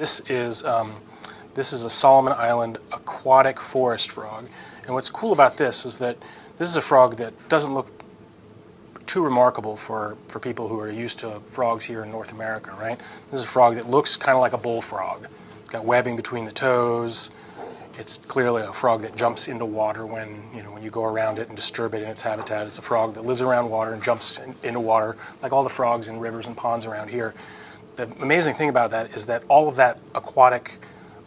This is a Solomon Island aquatic forest frog, and what's cool about this is that this is a frog that doesn't look too remarkable for people who are used to frogs here in North America, right? This is a frog that looks kind of like a bullfrog. It's got webbing between the toes. It's clearly a frog that jumps into water when you go around it and disturb it in its habitat. It's a frog that lives around water and jumps into water like all the frogs in rivers and ponds around here. The amazing thing about that is that all of that aquatic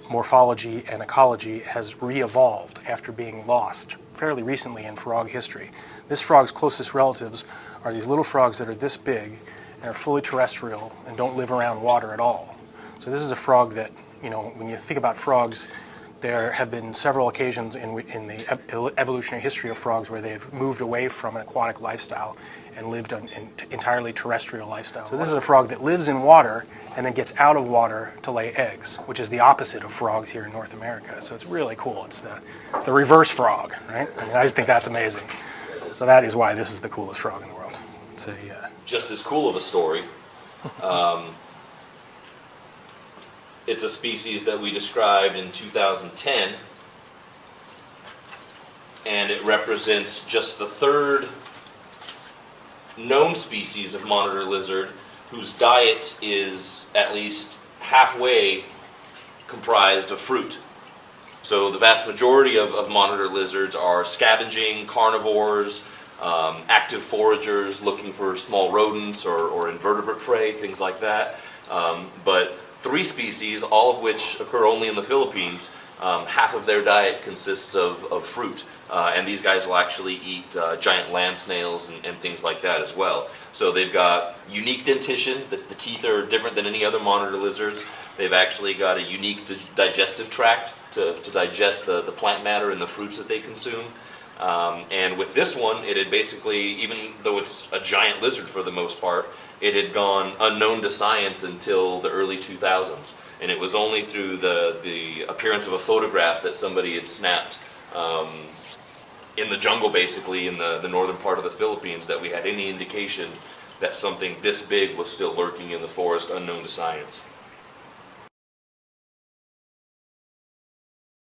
morphology and ecology has re-evolved after being lost fairly recently in frog history. This frog's closest relatives are these little frogs that are this big and are fully terrestrial and don't live around water at all. So this is a frog that, when you think about frogs, there have been several occasions in the evolutionary history of frogs where they've moved away from an aquatic lifestyle and lived an entirely terrestrial lifestyle. So this is a frog that lives in water and then gets out of water to lay eggs, which is the opposite of frogs here in North America. So it's really cool. It's the reverse frog, right? I just think that's amazing. So that is why this is the coolest frog in the world. It's just as cool of a story. It's a species that we described in 2010, and it represents just the third known species of monitor lizard whose diet is at least halfway comprised of fruit. So the vast majority of monitor lizards are scavenging carnivores, active foragers looking for small rodents or invertebrate prey, things like that. But three species, all of which occur only in the Philippines, half of their diet consists of fruit. And these guys will actually eat giant land snails and things like that as well. So they've got unique dentition. The teeth are different than any other monitor lizards. They've actually got a unique digestive tract to digest the plant matter and the fruits that they consume. And with this one, it had basically, even though it's a giant lizard for the most part, it had gone unknown to science until the early 2000s. And it was only through the appearance of a photograph that somebody had snapped in the jungle, basically, in the northern part of the Philippines, that we had any indication that something this big was still lurking in the forest unknown to science.